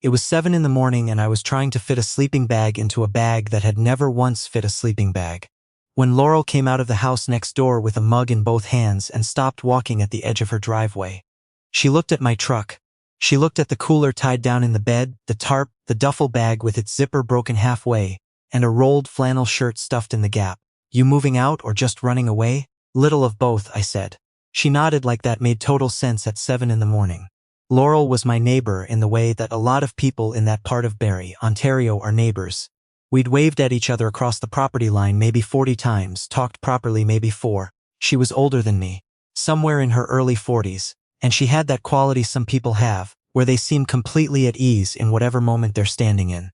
It was 7 in the morning and I was trying to fit a sleeping bag into a bag that had never once fit a sleeping bag. When Laurel came out of the house next door with a mug in both hands and stopped walking at the edge of her driveway. She looked at my truck. She looked at the cooler tied down in the bed, the tarp, the duffel bag with its zipper broken halfway, and a rolled flannel shirt stuffed in the gap. You moving out or just running away? Little of both, I said. She nodded like that made total sense at 7 in the morning. Laurel was my neighbor in the way that a lot of people in that part of Barrie, Ontario are neighbors. We'd waved at each other across the property line maybe 40 times, talked properly maybe 4. She was older than me, somewhere in her early 40s, and she had that quality some people have, where they seem completely at ease in whatever moment they're standing in.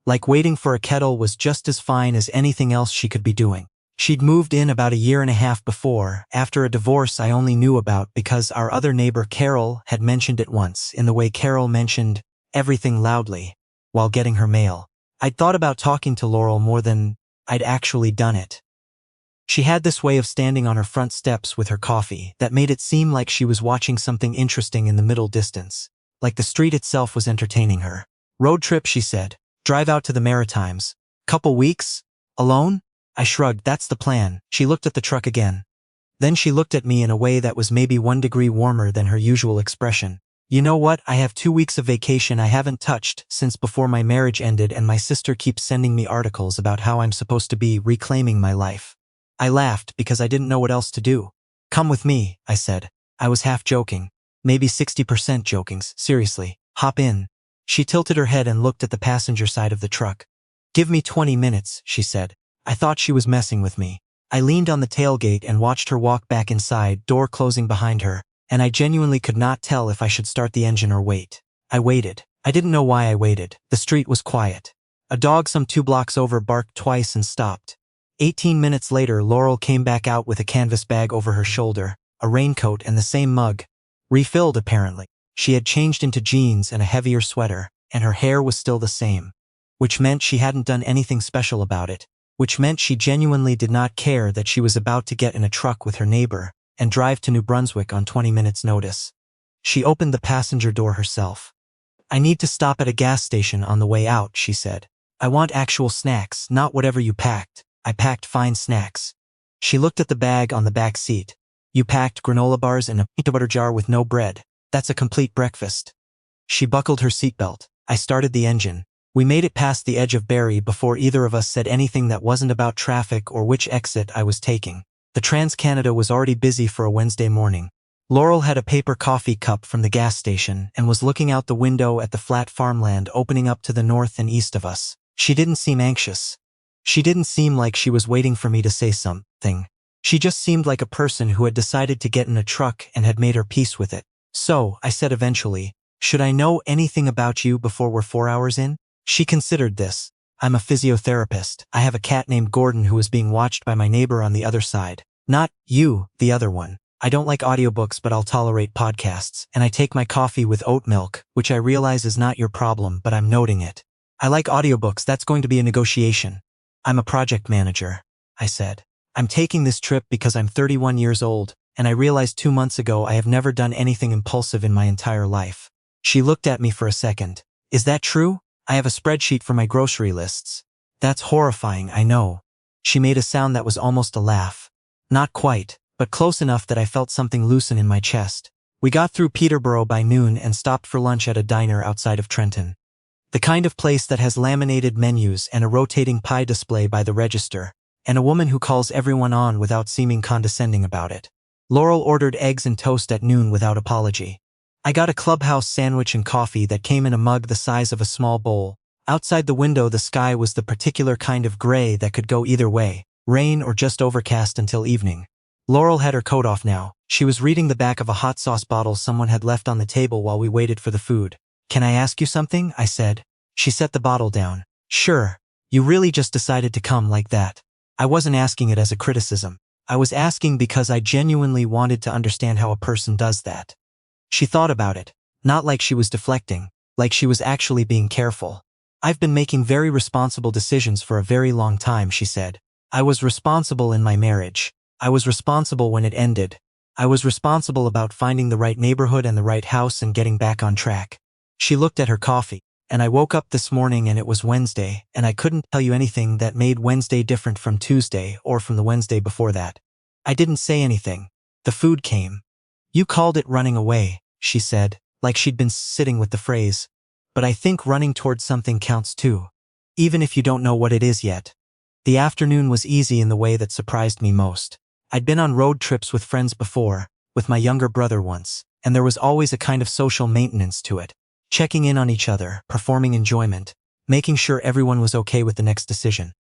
Like waiting for a kettle was just as fine as anything else she could be doing. She'd moved in about a year and a half before, after a divorce I only knew about because our other neighbor Carol had mentioned it once, in the way Carol mentioned everything loudly, while getting her mail. I'd thought about talking to Laurel more than I'd actually done it. She had this way of standing on her front steps with her coffee that made it seem like she was watching something interesting in the middle distance, like the street itself was entertaining her. Road trip, she said. Drive out to the Maritimes. Couple weeks? Alone? I shrugged. That's the plan. She looked at the truck again. Then she looked at me in a way that was maybe 1 degree warmer than her usual expression. You know what? I have 2 weeks of vacation I haven't touched since before my marriage ended, and my sister keeps sending me articles about how I'm supposed to be reclaiming my life. I laughed because I didn't know what else to do. Come with me, I said. I was half joking. Maybe 60% joking. Seriously. Hop in. She tilted her head and looked at the passenger side of the truck. Give me 20 minutes, she said. I thought she was messing with me. I leaned on the tailgate and watched her walk back inside, door closing behind her, and I genuinely could not tell if I should start the engine or wait. I waited. I didn't know why I waited. The street was quiet. A dog some 2 blocks over barked twice and stopped. 18 minutes later, Laurel came back out with a canvas bag over her shoulder, a raincoat and the same mug. Refilled, apparently. She had changed into jeans and a heavier sweater, and her hair was still the same. Which meant she hadn't done anything special about it. Which meant she genuinely did not care that she was about to get in a truck with her neighbor and drive to New Brunswick on 20 minutes' notice. She opened the passenger door herself. I need to stop at a gas station on the way out, she said. I want actual snacks, not whatever you packed. I packed fine snacks. She looked at the bag on the back seat. You packed granola bars in a peanut butter jar with no bread. That's a complete breakfast. She buckled her seatbelt. I started the engine. We made it past the edge of Barrie before either of us said anything that wasn't about traffic or which exit I was taking. The Trans-Canada was already busy for a Wednesday morning. Laurel had a paper coffee cup from the gas station and was looking out the window at the flat farmland opening up to the north and east of us. She didn't seem anxious. She didn't seem like she was waiting for me to say something. She just seemed like a person who had decided to get in a truck and had made her peace with it. So, I said eventually, should I know anything about you before we're 4 hours in? She considered this. I'm a physiotherapist. I have a cat named Gordon who is being watched by my neighbor on the other side. Not you, the other one. I don't like audiobooks, but I'll tolerate podcasts, and I take my coffee with oat milk, which I realize is not your problem, but I'm noting it. I like audiobooks. That's going to be a negotiation. I'm a project manager, I said. I'm taking this trip because I'm 31 years old, and I realized 2 months ago I have never done anything impulsive in my entire life. She looked at me for a second. Is that true? I have a spreadsheet for my grocery lists. That's horrifying, I know. She made a sound that was almost a laugh. Not quite, but close enough that I felt something loosen in my chest. We got through Peterborough by noon and stopped for lunch at a diner outside of Trenton. The kind of place that has laminated menus and a rotating pie display by the register, and a woman who calls everyone on without seeming condescending about it. Laurel ordered eggs and toast at noon without apology. I got a clubhouse sandwich and coffee that came in a mug the size of a small bowl. Outside the window, the sky was the particular kind of gray that could go either way, rain or just overcast until evening. Laurel had her coat off now. She was reading the back of a hot sauce bottle someone had left on the table while we waited for the food. Can I ask you something? I said. She set the bottle down. Sure. You really just decided to come like that. I wasn't asking it as a criticism. I was asking because I genuinely wanted to understand how a person does that. She thought about it, not like she was deflecting, like she was actually being careful. I've been making very responsible decisions for a very long time, she said. I was responsible in my marriage. I was responsible when it ended. I was responsible about finding the right neighborhood and the right house and getting back on track. She looked at her coffee. And I woke up this morning and it was Wednesday, and I couldn't tell you anything that made Wednesday different from Tuesday or from the Wednesday before that. I didn't say anything. The food came. You called it running away, she said, like she'd been sitting with the phrase. But I think running towards something counts too, even if you don't know what it is yet. The afternoon was easy in the way that surprised me most. I'd been on road trips with friends before, with my younger brother once, and there was always a kind of social maintenance to it. Checking in on each other, performing enjoyment, making sure everyone was okay with the next decision.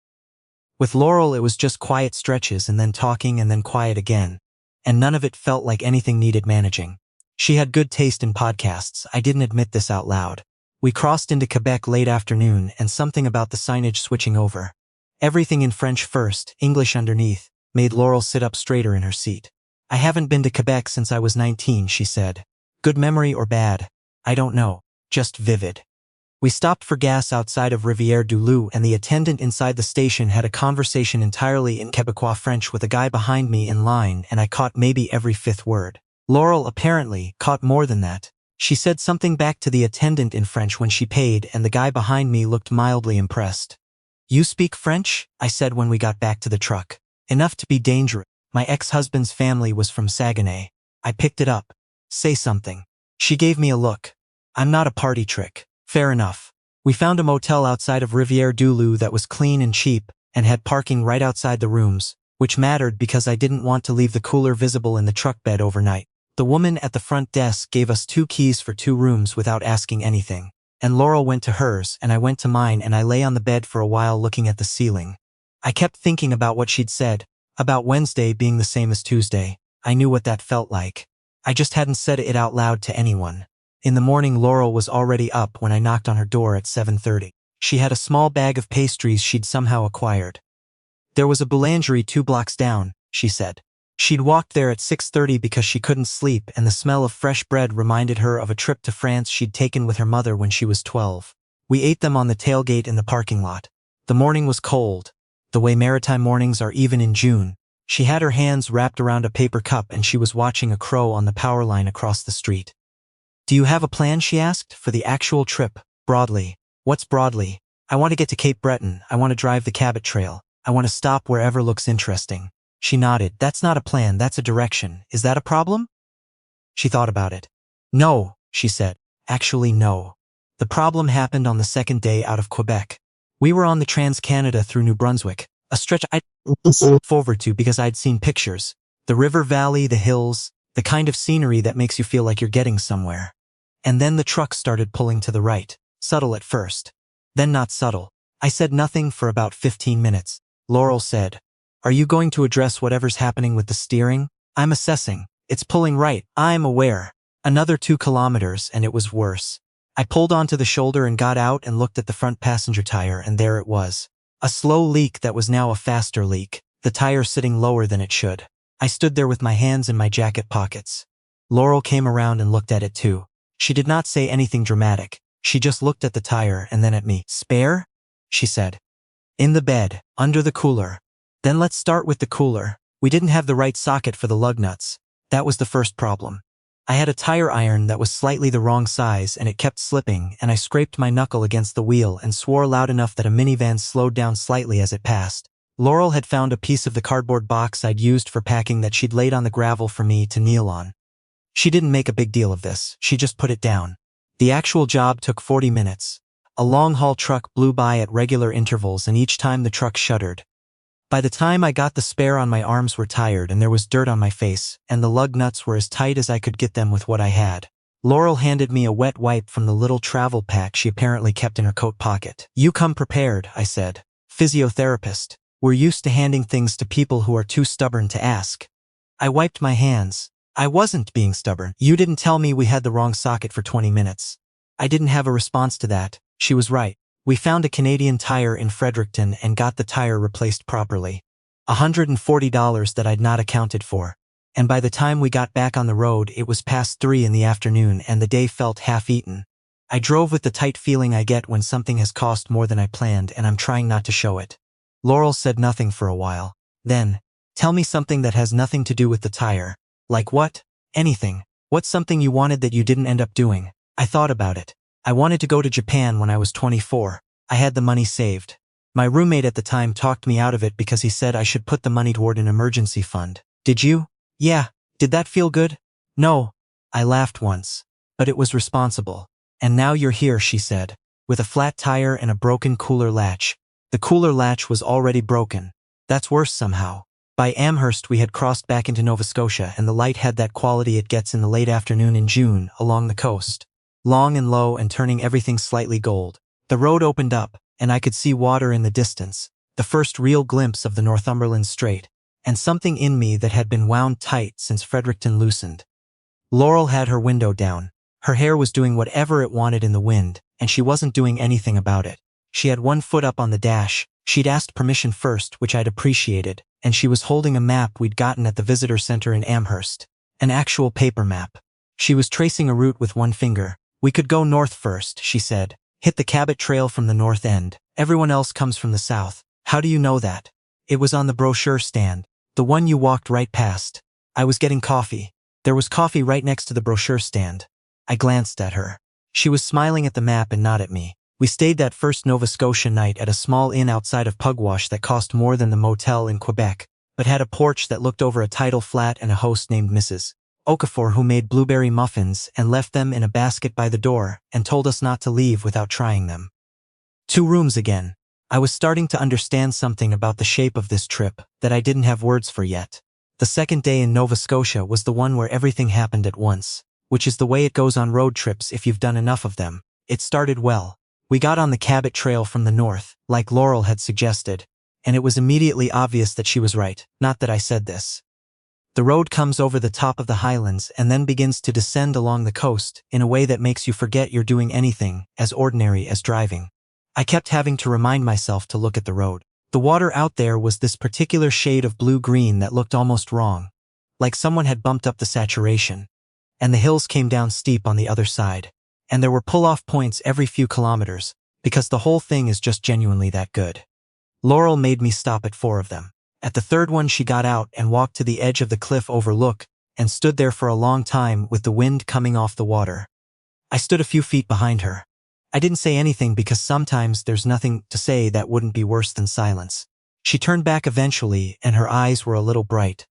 With Laurel it was just quiet stretches and then talking and then quiet again, and none of it felt like anything needed managing. She had good taste in podcasts. I didn't admit this out loud. We crossed into Quebec late afternoon and something about the signage switching over. Everything in French first, English underneath, made Laurel sit up straighter in her seat. I haven't been to Quebec since I was 19, she said. Good memory or bad? I don't know. Just vivid. We stopped for gas outside of Rivière-du-Loup and the attendant inside the station had a conversation entirely in Quebecois French with a guy behind me in line and I caught maybe every fifth word. Laurel apparently caught more than that. She said something back to the attendant in French when she paid and the guy behind me looked mildly impressed. You speak French? I said when we got back to the truck. Enough to be dangerous. My ex-husband's family was from Saguenay. I picked it up. Say something. She gave me a look. I'm not a party trick. Fair enough. We found a motel outside of Rivière-du-Loup that was clean and cheap and had parking right outside the rooms, which mattered because I didn't want to leave the cooler visible in the truck bed overnight. The woman at the front desk gave us 2 keys for 2 rooms without asking anything. And Laurel went to hers and I went to mine and I lay on the bed for a while looking at the ceiling. I kept thinking about what she'd said, about Wednesday being the same as Tuesday. I knew what that felt like. I just hadn't said it out loud to anyone. In the morning Laurel was already up when I knocked on her door at 7:30. She had a small bag of pastries she'd somehow acquired. There was a boulangerie 2 blocks down, she said. She'd walked there at 6:30 because she couldn't sleep and the smell of fresh bread reminded her of a trip to France she'd taken with her mother when she was 12. We ate them on the tailgate in the parking lot. The morning was cold, the way maritime mornings are even in June. She had her hands wrapped around a paper cup and she was watching a crow on the power line across the street. Do you have a plan, she asked, for the actual trip, broadly? What's broadly? I want to get to Cape Breton. I want to drive the Cabot Trail. I want to stop wherever looks interesting. She nodded. That's not a plan, that's a direction. Is that a problem? She thought about it. No, she said. Actually, no. The problem happened on the second day out of Quebec. We were on the Trans-Canada through New Brunswick, a stretch I'd looked forward to because I'd seen pictures. The river valley, the hills, the kind of scenery that makes you feel like you're getting somewhere. And then the truck started pulling to the right, subtle at first. Then not subtle. I said nothing for about 15 minutes. Laurel said, Are you going to address whatever's happening with the steering? I'm assessing. It's pulling right. I'm aware. Another 2 kilometers and it was worse. I pulled onto the shoulder and got out and looked at the front passenger tire and there it was. A slow leak that was now a faster leak, the tire sitting lower than it should. I stood there with my hands in my jacket pockets. Laurel came around and looked at it too. She did not say anything dramatic. She just looked at the tire and then at me. Spare? She said. In the bed, under the cooler. Then let's start with the cooler. We didn't have the right socket for the lug nuts. That was the first problem. I had a tire iron that was slightly the wrong size and it kept slipping and I scraped my knuckle against the wheel and swore loud enough that a minivan slowed down slightly as it passed. Laurel had found a piece of the cardboard box I'd used for packing that she'd laid on the gravel for me to kneel on. She didn't make a big deal of this, she just put it down. The actual job took 40 minutes. A long-haul truck blew by at regular intervals and each time the truck shuddered. By the time I got the spare on, my arms were tired and there was dirt on my face, and the lug nuts were as tight as I could get them with what I had. Laurel handed me a wet wipe from the little travel pack she apparently kept in her coat pocket. You come prepared, I said. Physiotherapist. We're used to handing things to people who are too stubborn to ask. I wiped my hands. I wasn't being stubborn. You didn't tell me we had the wrong socket for 20 minutes. I didn't have a response to that. She was right. We found a Canadian tire in Fredericton and got the tire replaced properly. $140 that I'd not accounted for. And by the time we got back on the road, it was past 3 in the afternoon and the day felt half-eaten. I drove with the tight feeling I get when something has cost more than I planned and I'm trying not to show it. Laurel said nothing for a while. Then, tell me something that has nothing to do with the tire. Like what? Anything. What's something you wanted that you didn't end up doing? I thought about it. I wanted to go to Japan when I was 24. I had the money saved. My roommate at the time talked me out of it because he said I should put the money toward an emergency fund. Did you? Yeah. Did that feel good? No. I laughed once. But it was responsible. And now you're here, she said, with a flat tire and a broken cooler latch. The cooler latch was already broken. That's worse somehow. By Amherst we had crossed back into Nova Scotia, and the light had that quality it gets in the late afternoon in June along the coast. Long and low and turning everything slightly gold. The road opened up, and I could see water in the distance, the first real glimpse of the Northumberland Strait, and something in me that had been wound tight since Fredericton loosened. Laurel had her window down. Her hair was doing whatever it wanted in the wind, and she wasn't doing anything about it. She had one foot up on the dash. She'd asked permission first, which I'd appreciated, and she was holding a map we'd gotten at the visitor center in Amherst. An actual paper map. She was tracing a route with one finger. We could go north first, she said. Hit the Cabot Trail from the north end. Everyone else comes from the south. How do you know that? It was on the brochure stand. The one you walked right past. I was getting coffee. There was coffee right next to the brochure stand. I glanced at her. She was smiling at the map and not at me. We stayed that first Nova Scotia night at a small inn outside of Pugwash that cost more than the motel in Quebec, but had a porch that looked over a tidal flat and a host named Mrs. Okafor who made blueberry muffins and left them in a basket by the door and told us not to leave without trying them. 2 rooms again. I was starting to understand something about the shape of this trip that I didn't have words for yet. The second day in Nova Scotia was the one where everything happened at once, which is the way it goes on road trips if you've done enough of them. It started well. We got on the Cabot Trail from the north, like Laurel had suggested, and it was immediately obvious that she was right, not that I said this. The road comes over the top of the highlands and then begins to descend along the coast in a way that makes you forget you're doing anything as ordinary as driving. I kept having to remind myself to look at the road. The water out there was this particular shade of blue-green that looked almost wrong, like someone had bumped up the saturation. And the hills came down steep on the other side. And there were pull-off points every few kilometers, because the whole thing is just genuinely that good. Laurel made me stop at 4 of them. At the third one she got out and walked to the edge of the cliff overlook and stood there for a long time with the wind coming off the water. I stood a few feet behind her. I didn't say anything because sometimes there's nothing to say that wouldn't be worse than silence. She turned back eventually and her eyes were a little bright.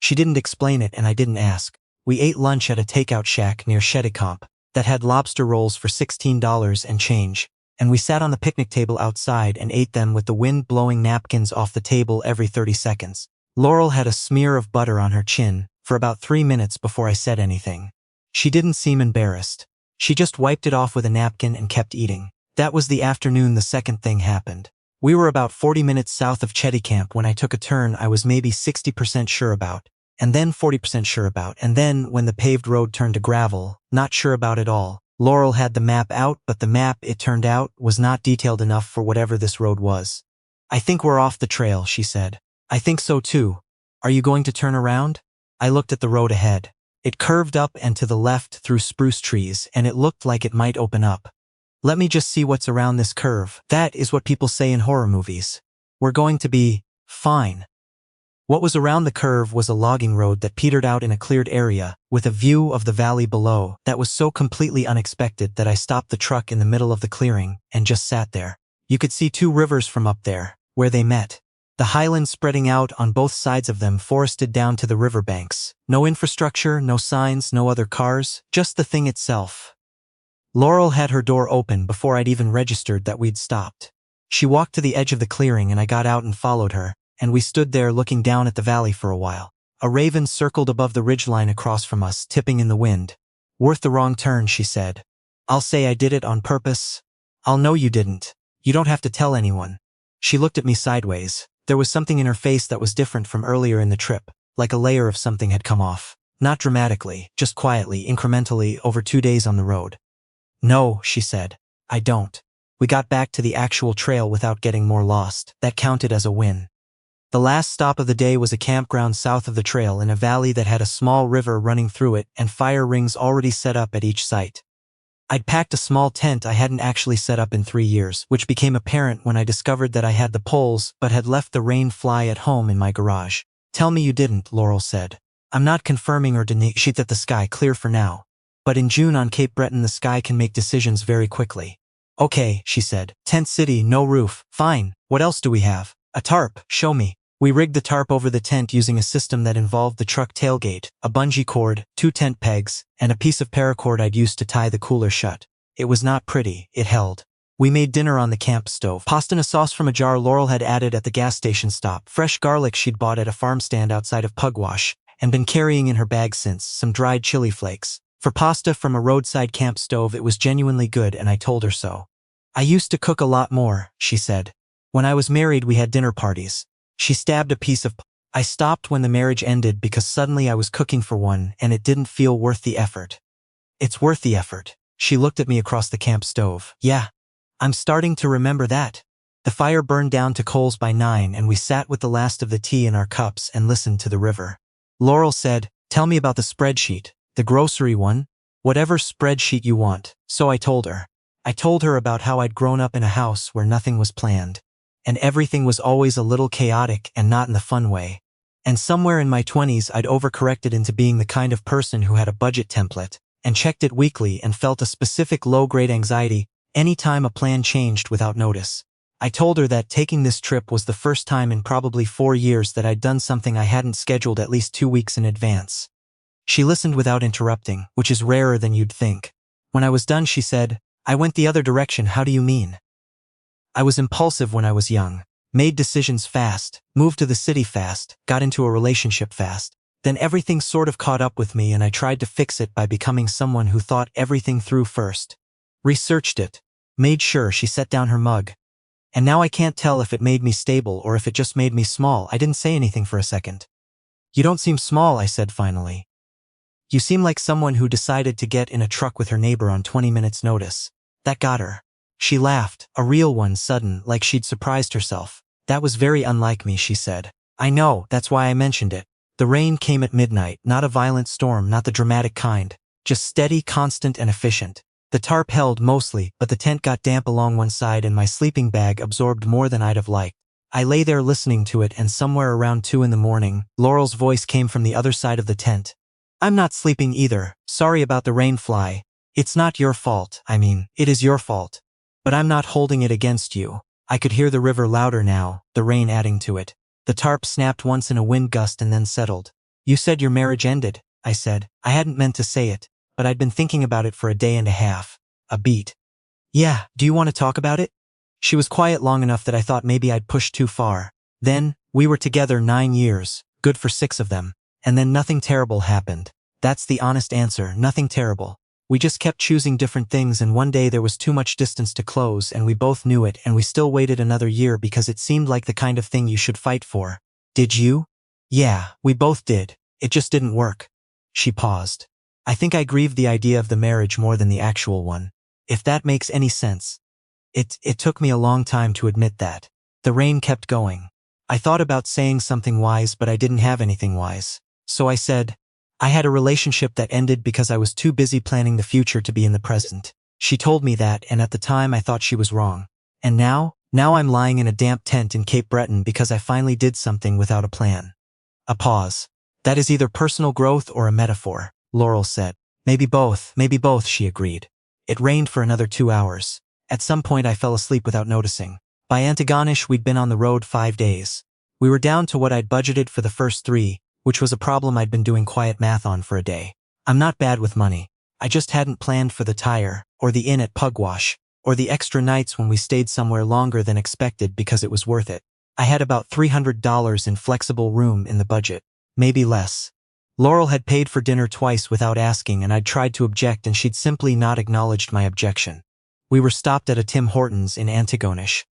She didn't explain it and I didn't ask. We ate lunch at a takeout shack near Cheticamp that had lobster rolls for $16 and change, and we sat on the picnic table outside and ate them with the wind blowing napkins off the table every 30 seconds. Laurel had a smear of butter on her chin for about 3 minutes before I said anything. She didn't seem embarrassed. She just wiped it off with a napkin and kept eating. That was the afternoon the second thing happened. We were about 40 minutes south of Cheticamp when I took a turn I was maybe 60% sure about, and then 40% sure about, and then when the paved road turned to gravel, not sure about it all. Laurel had the map out, but the map, it turned out, was not detailed enough for whatever this road was. I think we're off the trail, she said. I think so too. Are you going to turn around? I looked at the road ahead. It curved up and to the left through spruce trees, and it looked like it might open up. Let me just see what's around this curve. That is what people say in horror movies. We're going to be fine. What was around the curve was a logging road that petered out in a cleared area, with a view of the valley below that was so completely unexpected that I stopped the truck in the middle of the clearing and just sat there. You could see 2 rivers from up there, where they met. The highlands spreading out on both sides of them forested down to the riverbanks. No infrastructure, no signs, no other cars, just the thing itself. Laurel had her door open before I'd even registered that we'd stopped. She walked to the edge of the clearing and I got out and followed her, and we stood there looking down at the valley for a while. A raven circled above the ridgeline across from us, tipping in the wind. Worth the wrong turn, she said. I'll say I did it on purpose. I'll know you didn't. You don't have to tell anyone. She looked at me sideways. There was something in her face that was different from earlier in the trip, like a layer of something had come off. Not dramatically, just quietly, incrementally, over 2 days on the road. No, she said. I don't. We got back to the actual trail without getting more lost. That counted as a win. The last stop of the day was a campground south of the trail in a valley that had a small river running through it and fire rings already set up at each site. I'd packed a small tent I hadn't actually set up in 3 years, which became apparent when I discovered that I had the poles but had left the rain fly at home in my garage. Tell me you didn't, Laurel said. I'm not confirming or denying. Sheet at the sky clear for now. But in June on Cape Breton the sky can make decisions very quickly. Okay, she said. Tent city, no roof. Fine. What else do we have? A tarp, show me. We rigged the tarp over the tent using a system that involved the truck tailgate, a bungee cord, 2 tent pegs, and a piece of paracord I'd used to tie the cooler shut. It was not pretty, it held. We made dinner on the camp stove. Pasta and a sauce from a jar Laurel had added at the gas station stop, fresh garlic she'd bought at a farm stand outside of Pugwash, and been carrying in her bag since, some dried chili flakes. For pasta from a roadside camp stove it was genuinely good and I told her so. I used to cook a lot more, she said. When I was married we had dinner parties. She stabbed a piece of I stopped when the marriage ended because suddenly I was cooking for one and it didn't feel worth the effort. It's worth the effort. She looked at me across the camp stove. Yeah. I'm starting to remember that. The fire burned down to coals by 9 and we sat with the last of the tea in our cups and listened to the river. Laurel said, tell me about the spreadsheet. The grocery one? Whatever spreadsheet you want. So I told her. I told her about how I'd grown up in a house where nothing was planned. And everything was always a little chaotic and not in the fun way. And somewhere in my 20s I'd overcorrected into being the kind of person who had a budget template, and checked it weekly and felt a specific low-grade anxiety anytime a plan changed without notice. I told her that taking this trip was the first time in probably 4 years that I'd done something I hadn't scheduled at least 2 weeks in advance. She listened without interrupting, which is rarer than you'd think. When I was done she said, I went the other direction, how do you mean? I was impulsive when I was young, made decisions fast, moved to the city fast, got into a relationship fast. Then everything sort of caught up with me and I tried to fix it by becoming someone who thought everything through first. Researched it. Made sure. She set down her mug. And now I can't tell if it made me stable or if it just made me small. I didn't say anything for a second. You don't seem small, I said finally. You seem like someone who decided to get in a truck with her neighbor on 20 minutes notice. That got her. She laughed, a real one, sudden, like she'd surprised herself. That was very unlike me, she said. I know, that's why I mentioned it. The rain came at midnight, not a violent storm, not the dramatic kind. Just steady, constant, and efficient. The tarp held mostly, but the tent got damp along one side and my sleeping bag absorbed more than I'd have liked. I lay there listening to it and somewhere around 2 in the morning, Laurel's voice came from the other side of the tent. I'm not sleeping either. Sorry about the rain, Fly. It's not your fault. I mean, it is your fault. But I'm not holding it against you. I could hear the river louder now, the rain adding to it. The tarp snapped once in a wind gust and then settled. You said your marriage ended, I said. I hadn't meant to say it, but I'd been thinking about it for a day and a half. A beat. Yeah, do you want to talk about it? She was quiet long enough that I thought maybe I'd pushed too far. Then, we were together 9 years, good for 6 of them. And then nothing terrible happened. That's the honest answer, nothing terrible. We just kept choosing different things and one day there was too much distance to close and we both knew it and we still waited another year because it seemed like the kind of thing you should fight for. Did you? Yeah, we both did. It just didn't work. She paused. I think I grieved the idea of the marriage more than the actual one. If that makes any sense. It took me a long time to admit that. The rain kept going. I thought about saying something wise but I didn't have anything wise. So I said, I had a relationship that ended because I was too busy planning the future to be in the present. She told me that and at the time I thought she was wrong. And now I'm lying in a damp tent in Cape Breton because I finally did something without a plan. A pause. That is either personal growth or a metaphor, Laurel said. Maybe both, she agreed. It rained for another 2 hours. At some point I fell asleep without noticing. By Antigonish we'd been on the road 5 days. We were down to what I'd budgeted for the first 3, which was a problem I'd been doing quiet math on for a day. I'm not bad with money. I just hadn't planned for the tire, or the inn at Pugwash, or the extra nights when we stayed somewhere longer than expected because it was worth it. I had about $300 in flexible room in the budget, maybe less. Laurel had paid for dinner twice without asking and I'd tried to object and she'd simply not acknowledged my objection. We were stopped at a Tim Hortons in Antigonish.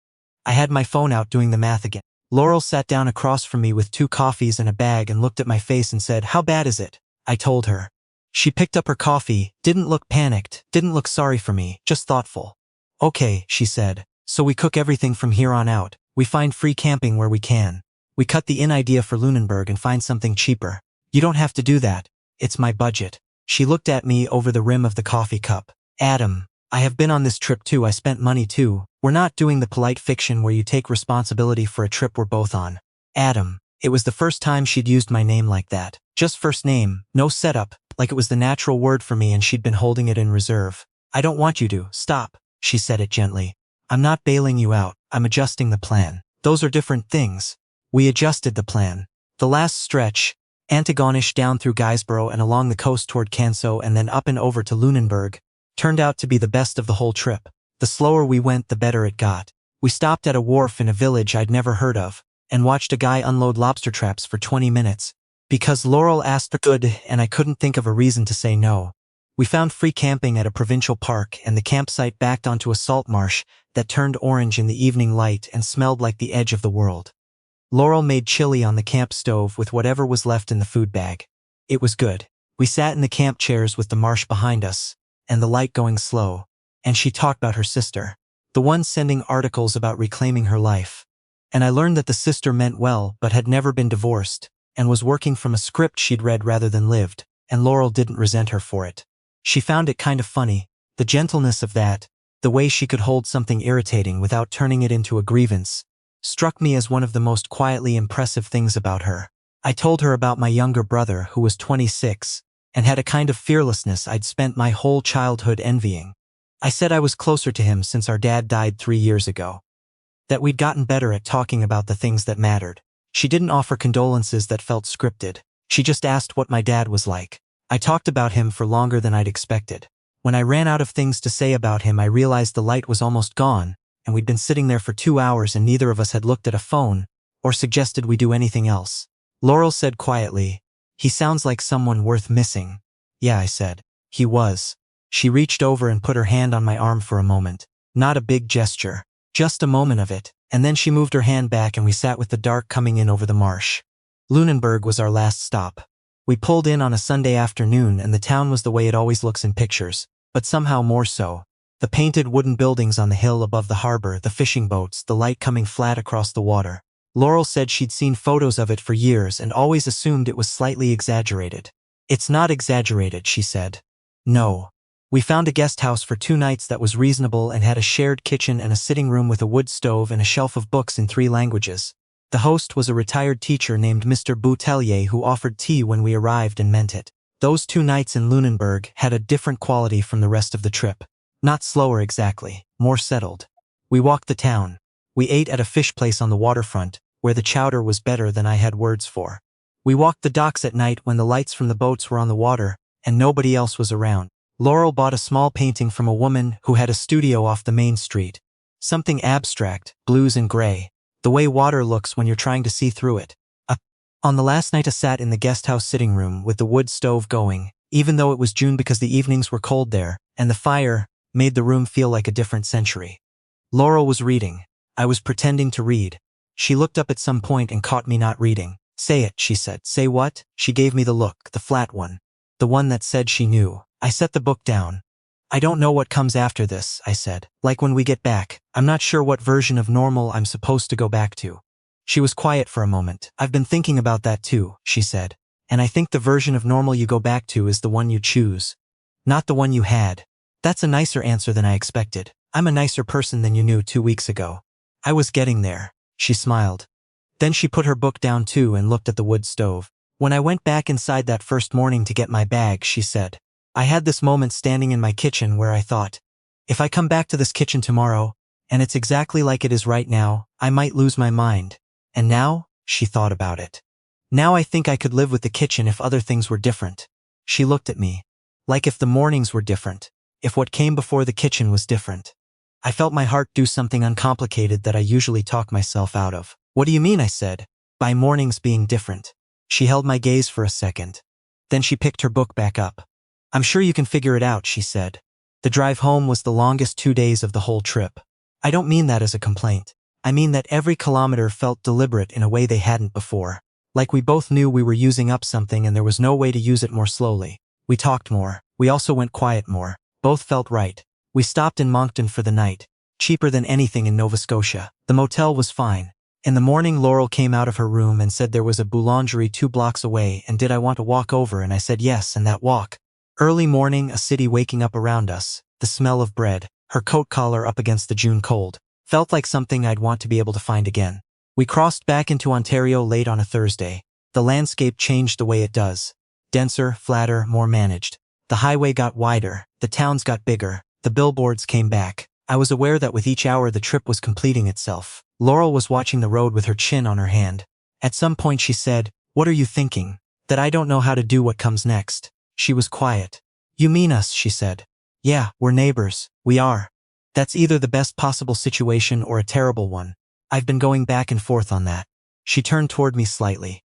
I had my phone out doing the math again. Laurel sat down across from me with 2 coffees and a bag and looked at my face and said, How bad is it? I told her. She picked up her coffee, didn't look panicked, didn't look sorry for me, just thoughtful. Okay, she said. So we cook everything from here on out. We find free camping where we can. We cut the inn idea for Lunenburg and find something cheaper. You don't have to do that. It's my budget. She looked at me over the rim of the coffee cup. Adam, I have been on this trip too. I spent money too. We're not doing the polite fiction where you take responsibility for a trip we're both on. Adam. It was the first time she'd used my name like that. Just first name, no setup, like it was the natural word for me and she'd been holding it in reserve. I don't want you to. Stop, she said it gently. I'm not bailing you out, I'm adjusting the plan. Those are different things. We adjusted the plan. The last stretch, Antigonish down through Guysborough and along the coast toward Canso and then up and over to Lunenburg, turned out to be the best of the whole trip. The slower we went, the better it got. We stopped at a wharf in a village I'd never heard of, and watched a guy unload lobster traps for 20 minutes. Because Laurel asked good and I couldn't think of a reason to say no. We found free camping at a provincial park and the campsite backed onto a salt marsh that turned orange in the evening light and smelled like the edge of the world. Laurel made chili on the camp stove with whatever was left in the food bag. It was good. We sat in the camp chairs with the marsh behind us, and the light going slow, and she talked about her sister, the one sending articles about reclaiming her life. And I learned that the sister meant well but had never been divorced, and was working from a script she'd read rather than lived, and Laurel didn't resent her for it. She found it kind of funny, the gentleness of that, the way she could hold something irritating without turning it into a grievance, struck me as one of the most quietly impressive things about her. I told her about my younger brother who was 26, and had a kind of fearlessness I'd spent my whole childhood envying. I said I was closer to him since our dad died 3 years ago. That we'd gotten better at talking about the things that mattered. She didn't offer condolences that felt scripted. She just asked what my dad was like. I talked about him for longer than I'd expected. When I ran out of things to say about him, I realized the light was almost gone, and we'd been sitting there for 2 hours and neither of us had looked at a phone or suggested we do anything else. Laurel said quietly, "He sounds like someone worth missing." "Yeah," I said. "He was." She reached over and put her hand on my arm for a moment. Not a big gesture. Just a moment of it, and then she moved her hand back and we sat with the dark coming in over the marsh. Lunenburg was our last stop. We pulled in on a Sunday afternoon and the town was the way it always looks in pictures, but somehow more so. The painted wooden buildings on the hill above the harbor, the fishing boats, the light coming flat across the water. Laurel said she'd seen photos of it for years and always assumed it was slightly exaggerated. "It's not exaggerated," she said. "No. We found a guest house for 2 nights that was reasonable and had a shared kitchen and a sitting room with a wood stove and a shelf of books in 3 languages. The host was a retired teacher named Mr. Boutelier who offered tea when we arrived and meant it. Those 2 nights in Lunenburg had a different quality from the rest of the trip. Not slower exactly, more settled. We walked the town. We ate at a fish place on the waterfront, where the chowder was better than I had words for. We walked the docks at night when the lights from the boats were on the water, and nobody else was around. Laurel bought a small painting from a woman who had a studio off the main street. Something abstract, blues and gray, the way water looks when you're trying to see through it. On the last night I sat in the guest house sitting room with the wood stove going, even though it was June because the evenings were cold there, and the fire made the room feel like a different century. Laurel was reading. I was pretending to read. She looked up at some point and caught me not reading. "Say it," she said. "Say what?" She gave me the look, the flat one. The one that said she knew. I set the book down. "I don't know what comes after this," I said. "Like when we get back. I'm not sure what version of normal I'm supposed to go back to." She was quiet for a moment. "I've been thinking about that too," she said. "And I think the version of normal you go back to is the one you choose. Not the one you had." "That's a nicer answer than I expected. I'm a nicer person than you knew 2 weeks ago." "I was getting there." She smiled. Then she put her book down too and looked at the wood stove. "When I went back inside that first morning to get my bag," she said, "I had this moment standing in my kitchen where I thought, if I come back to this kitchen tomorrow, and it's exactly like it is right now, I might lose my mind. And now," she thought about it, "now I think I could live with the kitchen if other things were different." She looked at me. "Like if the mornings were different. If what came before the kitchen was different." I felt my heart do something uncomplicated that I usually talk myself out of. "What do you mean?" I said. "By mornings being different." She held my gaze for a second. Then she picked her book back up. "I'm sure you can figure it out," she said. The drive home was the longest 2 days of the whole trip. I don't mean that as a complaint. I mean that every kilometer felt deliberate in a way they hadn't before. Like we both knew we were using up something and there was no way to use it more slowly. We talked more. We also went quiet more. Both felt right. We stopped in Moncton for the night. Cheaper than anything in Nova Scotia. The motel was fine. In the morning Laurel came out of her room and said there was a boulangerie 2 blocks away and did I want to walk over, and I said yes, and that walk. Early morning, a city waking up around us, the smell of bread, her coat collar up against the June cold, felt like something I'd want to be able to find again. We crossed back into Ontario late on a Thursday. The landscape changed the way it does. Denser, flatter, more managed. The highway got wider, the towns got bigger, the billboards came back. I was aware that with each hour the trip was completing itself. Laurel was watching the road with her chin on her hand. At some point she said, "What are you thinking? That I don't know how to do what comes next." She was quiet. "You mean us," she said. "Yeah, we're neighbors. We are. That's either the best possible situation or a terrible one. I've been going back and forth on that." She turned toward me slightly.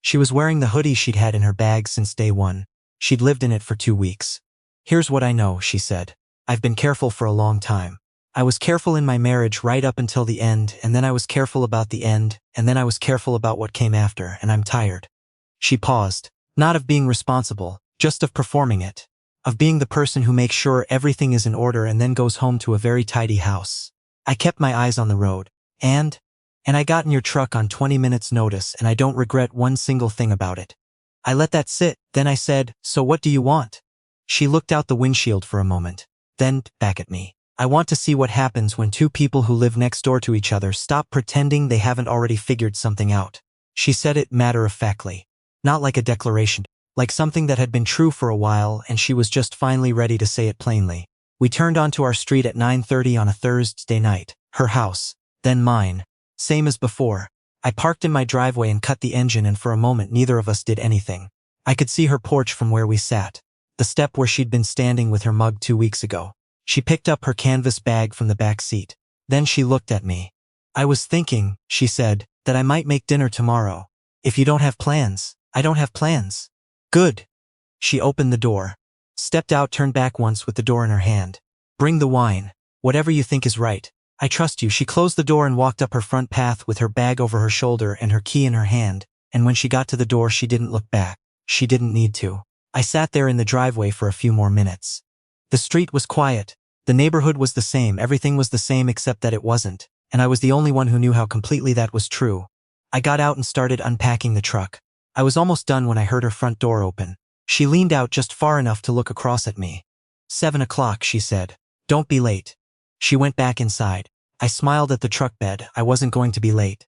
She was wearing the hoodie she'd had in her bag since day one. She'd lived in it for 2 weeks. "Here's what I know," she said. "I've been careful for a long time. I was careful in my marriage right up until the end, and then I was careful about the end, and then I was careful about what came after, and I'm tired." She paused. "Not of being responsible, just of performing it. Of being the person who makes sure everything is in order and then goes home to a very tidy house." I kept my eyes on the road. And I got in your truck on 20 minutes notice, and I don't regret one single thing about it." I let that sit, then I said, "So what do you want?" She looked out the windshield for a moment. Then, back at me. "I want to see what happens when two people who live next door to each other stop pretending they haven't already figured something out." She said it matter-of-factly. Not like a declaration. Like something that had been true for a while and she was just finally ready to say it plainly. We turned onto our street at 9:30 on a Thursday night. Her house. Then mine. Same as before. I parked in my driveway and cut the engine, and for a moment neither of us did anything. I could see her porch from where we sat. The step where she'd been standing with her mug 2 weeks ago. She picked up her canvas bag from the back seat. Then she looked at me. "I was thinking," she said, "that I might make dinner tomorrow. If you don't have plans." "I don't have plans." "Good." She opened the door. Stepped out, turned back once with the door in her hand. "Bring the wine. Whatever you think is right. I trust you." She closed the door and walked up her front path with her bag over her shoulder and her key in her hand, and when she got to the door she didn't look back. She didn't need to. I sat there in the driveway for a few more minutes. The street was quiet. The neighborhood was the same, everything was the same except that it wasn't, and I was the only one who knew how completely that was true. I got out and started unpacking the truck. I was almost done when I heard her front door open. She leaned out just far enough to look across at me. 7 o'clock, she said. "Don't be late." She went back inside. I smiled at the truck bed. I wasn't going to be late.